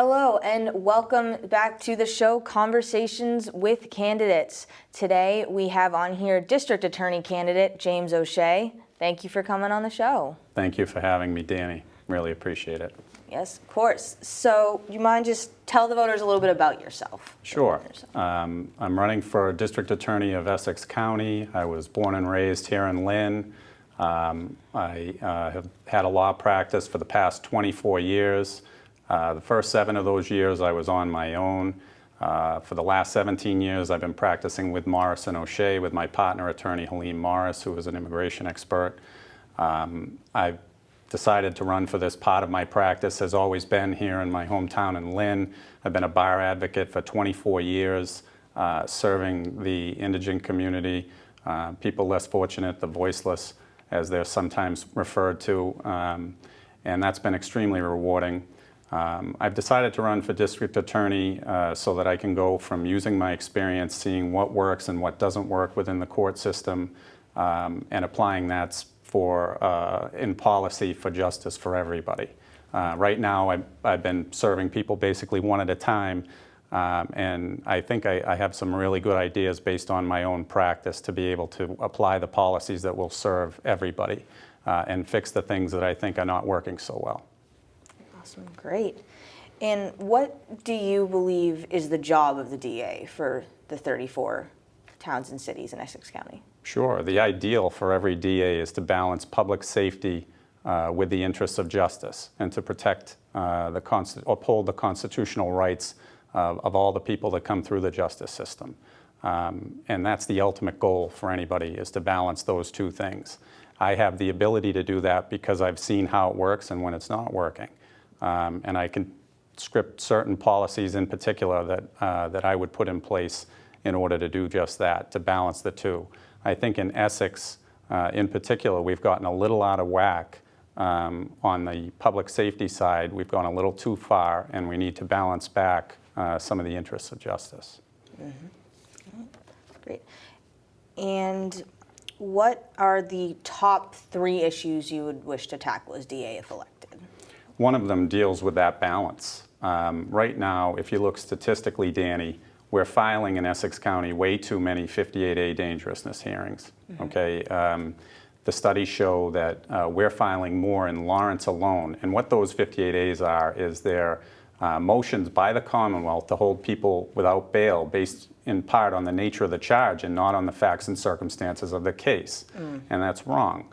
Hello and welcome back to the show Conversations with Candidates. Today we have on here District Attorney candidate James O'Shea. Thank you for coming on the show. Thank you for having me, Danny. Really appreciate it. Yes, of course. So you mind just tell the voters a little bit about yourself? Sure. I'm running for District Attorney of Essex County. I was born and raised here in Lynn. I have had a law practice for the past 24 years. The first 7 of those years I was on my own. For the last 17 years I've been practicing with Morris and O'Shea with my partner attorney Helene Morris, who is an immigration expert. I've decided to run for this. Part of my practice has always been here in my hometown in Lynn. I've been a bar advocate for 24 years, serving the indigent community, people less fortunate, the voiceless, as they're sometimes referred to, and that's been extremely rewarding. I've decided to run for district attorney so that I can go from using my experience, seeing what works and what doesn't work within the court system, and applying that in policy for justice for everybody. Right now I've been serving people basically one at a time, and I think I have some really good ideas based on my own practice to be able to apply the policies that will serve everybody and fix the things that I think are not working so well. Awesome, great. And what do you believe is the job of the DA for the 34 towns and cities in Essex County? Sure. The ideal for every DA is to balance public safety with the interests of justice and to protect uphold the constitutional rights of all the people that come through the justice system. And that's the ultimate goal for anybody, is to balance those two things. I have the ability to do that because I've seen how it works and when it's not working. And I can script certain policies in particular that I would put in place in order to do just that, to balance the two. I think in Essex, in particular, we've gotten a little out of whack on the public safety side. We've gone a little too far, and we need to balance back some of the interests of justice. Mm-hmm. Great. And what are the top 3 issues you would wish to tackle as DA if elected? One of them deals with that balance. Right now, if you look statistically, Danny, we're filing in Essex County way too many 58A dangerousness hearings. Mm-hmm. Okay, the studies show that we're filing more in Lawrence alone, and what those 58As are is they're motions by the Commonwealth to hold people without bail based in part on the nature of the charge and not on the facts and circumstances of the case. And that's wrong.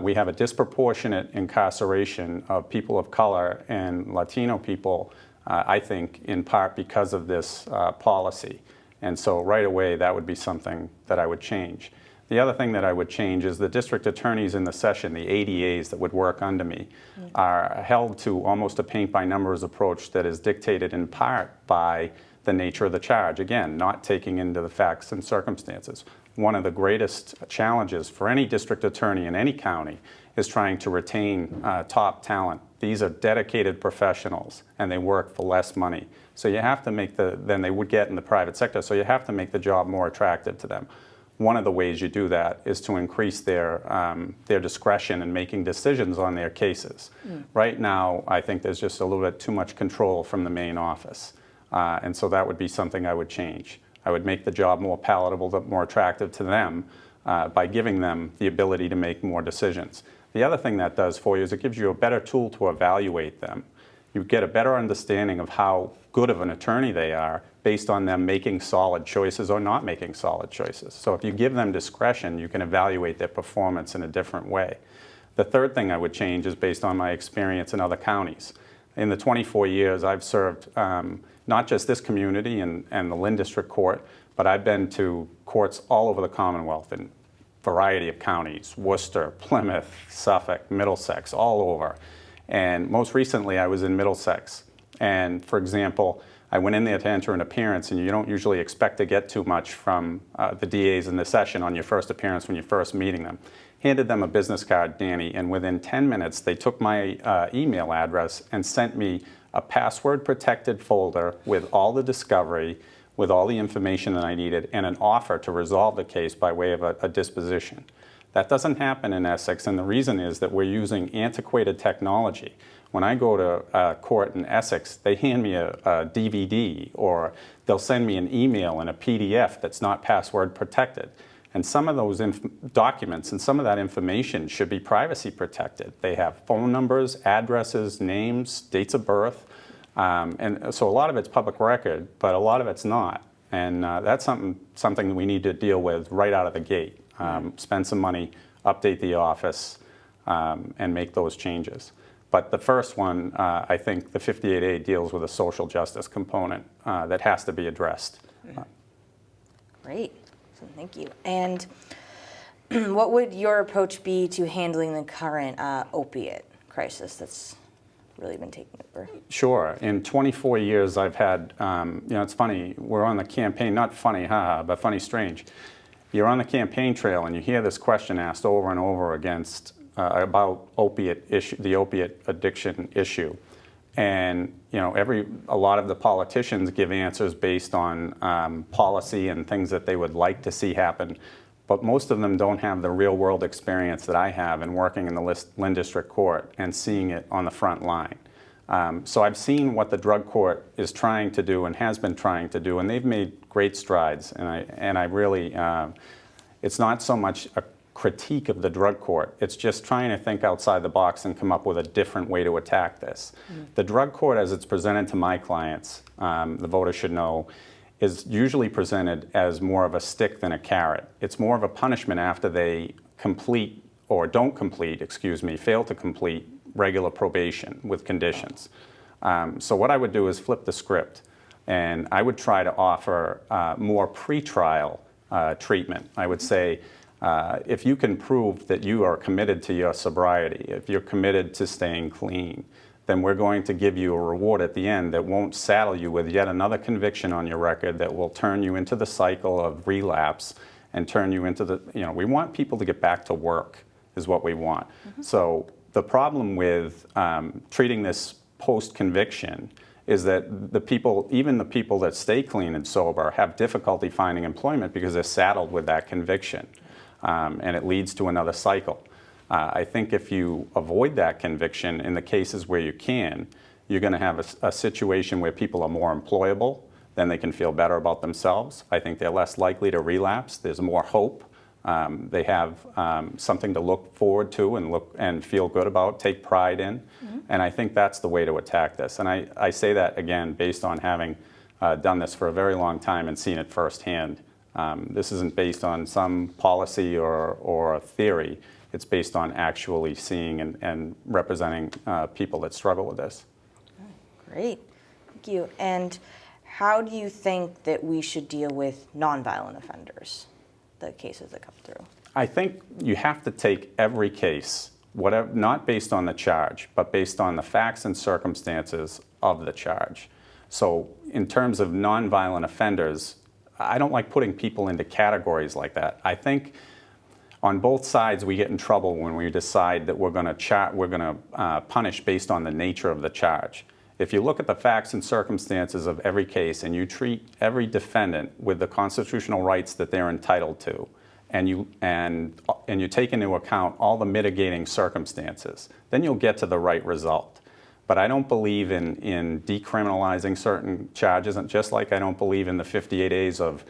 We have a disproportionate incarceration of people of color and Latino people, I think, in part because of this policy. And so right away, that would be something that I would change. The other thing that I would change is the district attorneys in the session, the ADAs that would work under me, are held to almost a paint-by-numbers approach that is dictated in part by the nature of the charge. Again, not taking into the facts and circumstances. One of the greatest challenges for any district attorney in any county is trying to retain top talent. These are dedicated professionals, and they work for less money. So you have to make than they would get in the private sector. So you have to make the job more attractive to them. One of the ways you do that is to increase their discretion in making decisions on their cases. Right now, I think there's just a little bit too much control from the main office. And so that would be something I would change. I would make the job more palatable, more attractive to them by giving them the ability to make more decisions. The other thing that does for you is it gives you a better tool to evaluate them. You get a better understanding of how good of an attorney they are based on them making solid choices or not making solid choices. So if you give them discretion, you can evaluate their performance in a different way. The third thing I would change is based on my experience in other counties. In the 24 years, I've served not just this community and the Lynn District Court, but I've been to courts all over the Commonwealth in a variety of counties: Worcester, Plymouth, Suffolk, Middlesex, all over. And most recently, I was in Middlesex. And for example, I went in there to enter an appearance, and you don't usually expect to get too much from the DAs in the session on your first appearance when you're first meeting them. Handed them a business card, Danny, and within 10 minutes, they took my email address and sent me a password-protected folder with all the discovery, with all the information that I needed, and an offer to resolve the case by way of a disposition. That doesn't happen in Essex, and the reason is that we're using antiquated technology. When I go to court in Essex, they hand me a DVD, or they'll send me an email and a PDF that's not password protected. And some of those documents and some of that information should be privacy protected. They have phone numbers, addresses, names, dates of birth. And so a lot of it's public record, but a lot of it's not. And that's something we need to deal with right out of the gate. Spend some money, update the office, and make those changes. But the first one, I think the 58A deals with a social justice component that has to be addressed. Great. So thank you. And what would your approach be to handling the current opiate crisis that's really been taking over? Sure. In 24 years, I've had, it's funny, we're on the campaign, not funny, haha, but funny, strange. You're on the campaign trail and you hear this question asked over and over about the opiate addiction issue. And a lot of the politicians give answers based on policy and things that they would like to see happen, but most of them don't have the real world experience that I have in working in the Lynn District Court and seeing it on the front line. So I've seen what the drug court is trying to do and has been trying to do, and they've made great strides. And I really, it's not so much a critique of the drug court. It's just trying to think outside the box and come up with a different way to attack this. The drug court, as it's presented to my clients, the voters should know, is usually presented as more of a stick than a carrot. It's more of a punishment after they complete, or don't complete, fail to complete regular probation with conditions. So what I would do is flip the script, and I would try to offer more pretrial treatment. I would say, if you can prove that you are committed to your sobriety, if you're committed to staying clean, then we're going to give you a reward at the end that won't saddle you with yet another conviction on your record that will turn you into the cycle of relapse and turn you into we want people to get back to work is what we want. So the problem with treating this post-conviction is that even the people that stay clean and sober have difficulty finding employment because they're saddled with that conviction. And it leads to another cycle. I think if you avoid that conviction in the cases where you can, you're going to have a situation where people are more employable, then they can feel better about themselves. I think they're less likely to relapse. There's more hope. They have something to look forward to and feel good about, take pride in. And I think that's the way to attack this. And I say that, again, based on having done this for a very long time and seen it firsthand. This isn't based on some policy or theory. It's based on actually seeing and representing people that struggle with this. Great. Thank you. And how do you think that we should deal with nonviolent offenders, the cases that come through? I think you have to take every case, not based on the charge, but based on the facts and circumstances of the charge. So in terms of nonviolent offenders, I don't like putting people into categories like that. I think on both sides we get in trouble when we decide that we're going to punish based on the nature of the charge. If you look at the facts and circumstances of every case and you treat every defendant with the constitutional rights that they're entitled to, and you take into account all the mitigating circumstances, then you'll get to the right result. But I don't believe in decriminalizing certain charges, and just like I don't believe in the 58 A's of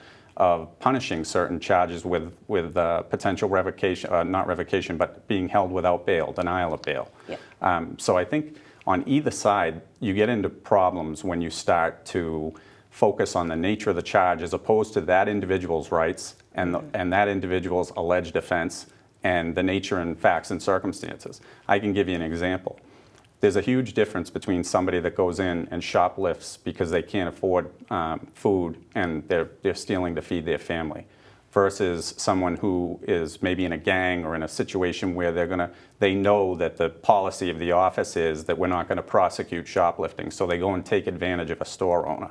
punishing certain charges with potential revocation, not revocation, but being held without bail, denial of bail. Yeah. So I think on either side, you get into problems when you start to focus on the nature of the charge as opposed to that individual's rights and that individual's alleged offense and the nature and facts and circumstances. I can give you an example. There's a huge difference between somebody that goes in and shoplifts because they can't afford food and they're stealing to feed their family versus someone who is maybe in a gang or in a situation where they know that the policy of the office is that we're not going to prosecute shoplifting, so they go and take advantage of a store owner.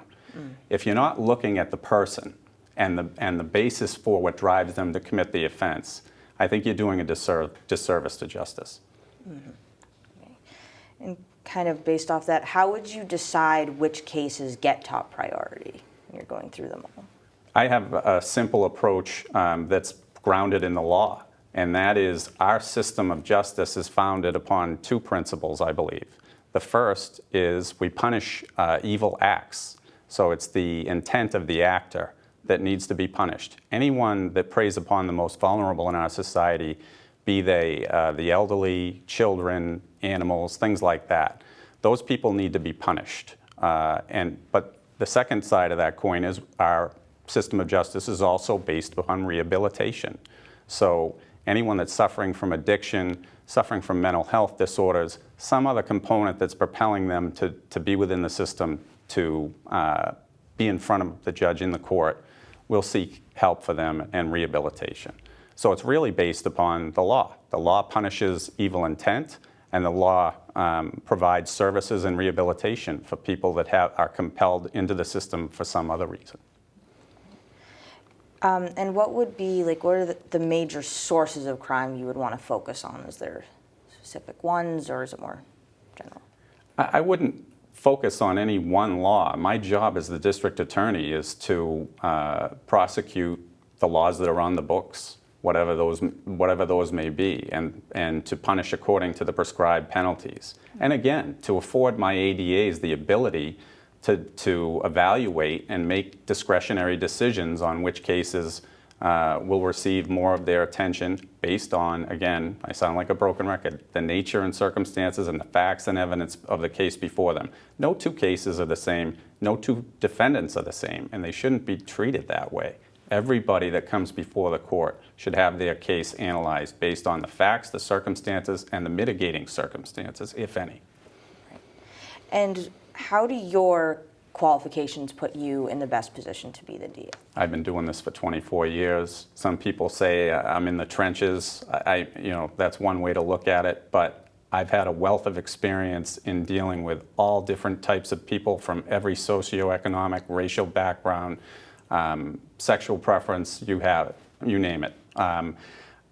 If you're not looking at the person and the basis for what drives them to commit the offense, I think you're doing a disservice to justice. Mm-hmm. And kind of based off that, how would you decide which cases get top priority when you're going through them all? I have a simple approach that's grounded in the law, and that is our system of justice is founded upon two principles, I believe. The first is we punish evil acts. So it's the intent of the actor that needs to be punished. Anyone that preys upon the most vulnerable in our society, be they the elderly, children, animals, things like that, those people need to be punished. But the second side of that coin is our system of justice is also based upon rehabilitation. So anyone that's suffering from addiction, suffering from mental health disorders, some other component that's propelling them to be within the system, to be in front of the judge in the court, will seek help for them and rehabilitation. So it's really based upon the law. The law punishes evil intent, and the law provides services and rehabilitation for people that are compelled into the system for some other reason. And what would be, like, what are the major sources of crime you would want to focus on? Is there specific ones, or is it more general? I wouldn't focus on any one law. My job as the district attorney is to prosecute the laws that are on the books, whatever those may be, and to punish according to the prescribed penalties. And again, to afford my ADAs the ability to evaluate and make discretionary decisions on which cases will receive more of their attention based on, again, I sound like a broken record, the nature and circumstances and the facts and evidence of the case before them. No two cases are the same, no two defendants are the same, and they shouldn't be treated that way. Everybody that comes before the court should have their case analyzed based on the facts, the circumstances, and the mitigating circumstances, if any. And how do your qualifications put you in the best position to be the DA? I've been doing this for 24 years. Some people say I'm in the trenches. That's one way to look at it, but I've had a wealth of experience in dealing with all different types of people from every socioeconomic, racial background, sexual preference, you name it.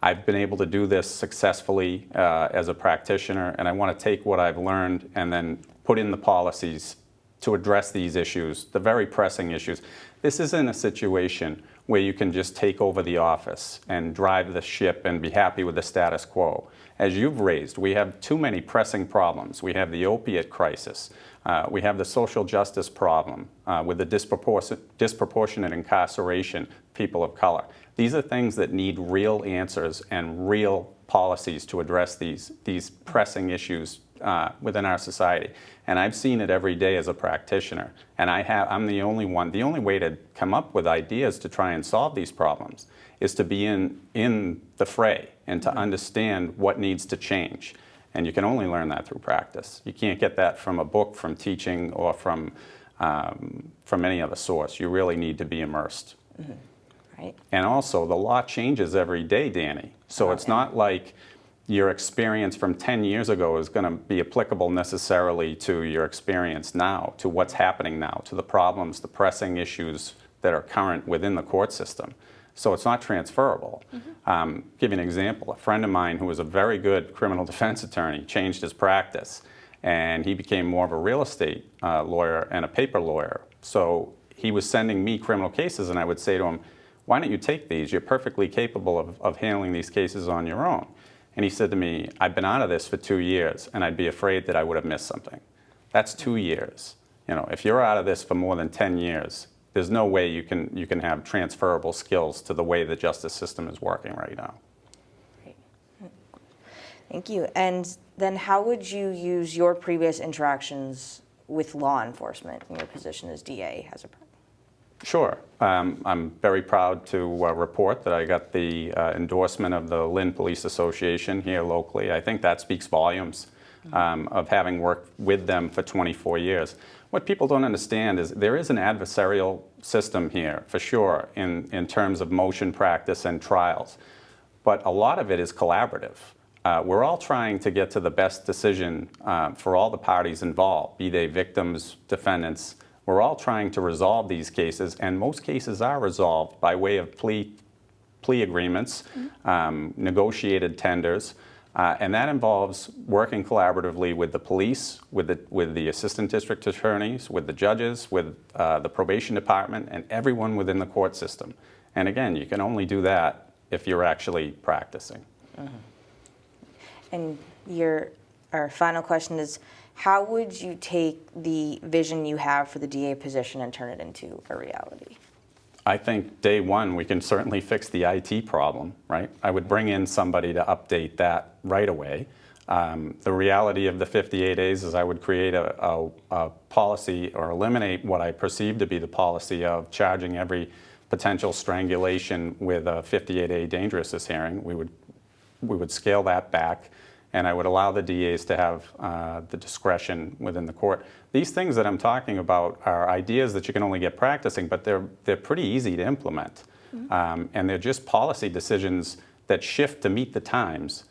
I've been able to do this successfully as a practitioner, and I want to take what I've learned and then put in the policies to address these issues, the very pressing issues. This isn't a situation where you can just take over the office and drive the ship and be happy with the status quo. As you've raised, we have too many pressing problems. We have the opiate crisis. We have the social justice problem with the disproportionate incarceration of people of color. These are things that need real answers and real policies to address these pressing issues within our society. And I've seen it every day as a practitioner. And I'm the only one. The only way to come up with ideas to try and solve these problems is to be in the fray and to understand what needs to change. And you can only learn that through practice. You can't get that from a book, from teaching, or from any other source. You really need to be immersed. Mm-hmm. Right. And also, the law changes every day, Danny. So it's not like your experience from 10 years ago is going to be applicable necessarily to your experience now, to what's happening now, to the problems, the pressing issues that are current within the court system. So it's not transferable. Mm-hmm. Give you an example. A friend of mine who was a very good criminal defense attorney changed his practice, and he became more of a real estate lawyer and a paper lawyer. So he was sending me criminal cases, and I would say to him, why don't you take these? You're perfectly capable of handling these cases on your own. And he said to me, I've been out of this for 2 years, and I'd be afraid that I would have missed something. That's 2 years. If you're out of this for more than 10 years, there's no way you can have transferable skills to the way the justice system is working right now. Great. Thank you. And then how would you use your previous interactions with law enforcement in your position as DA as a Sure. I'm very proud to report that I got the endorsement of the Lynn Police Association here locally. I think that speaks volumes of having worked with them for 24 years. What people don't understand is there is an adversarial system here, for sure, in terms of motion practice and trials. But a lot of it is collaborative. We're all trying to get to the best decision for all the parties involved, be they victims, defendants. We're all trying to resolve these cases, and most cases are resolved by way of plea agreements, negotiated tenders, and that involves working collaboratively with the police, with the assistant district attorneys, with the judges, with the probation department, and everyone within the court system. And again, you can only do that if you're actually practicing. And our final question is, how would you take the vision you have for the DA position and turn it into a reality? I think day one, we can certainly fix the IT problem, right? I would bring in somebody to update that right away. The reality of the 58 days is I would create a policy or eliminate what I perceive to be the policy of charging every potential strangulation with a 58A dangerousness hearing. We would scale that back, and I would allow the DAs to have the discretion within the court. These things that I'm talking about are ideas that you can only get practicing, but they're pretty easy to implement. And they're just policy decisions that shift to meet the times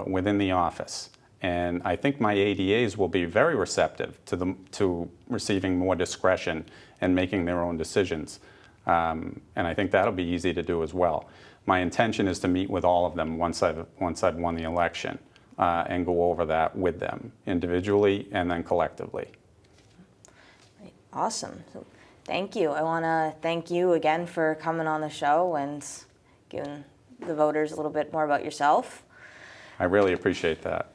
within the office. And I think my ADAs will be very receptive to receiving more discretion and making their own decisions. And I think that'll be easy to do as well. My intention is to meet with all of them once I've won the election and go over that with them individually and then collectively. Awesome. So, thank you. I want to thank you again for coming on the show and giving the voters a little bit more about yourself. I really appreciate that.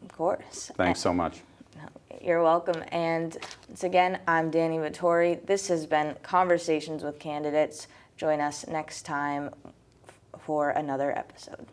Of course. Thanks so much. You're welcome. And once again, I'm Danny Vittori. This has been Conversations with Candidates. Join us next time for another episode.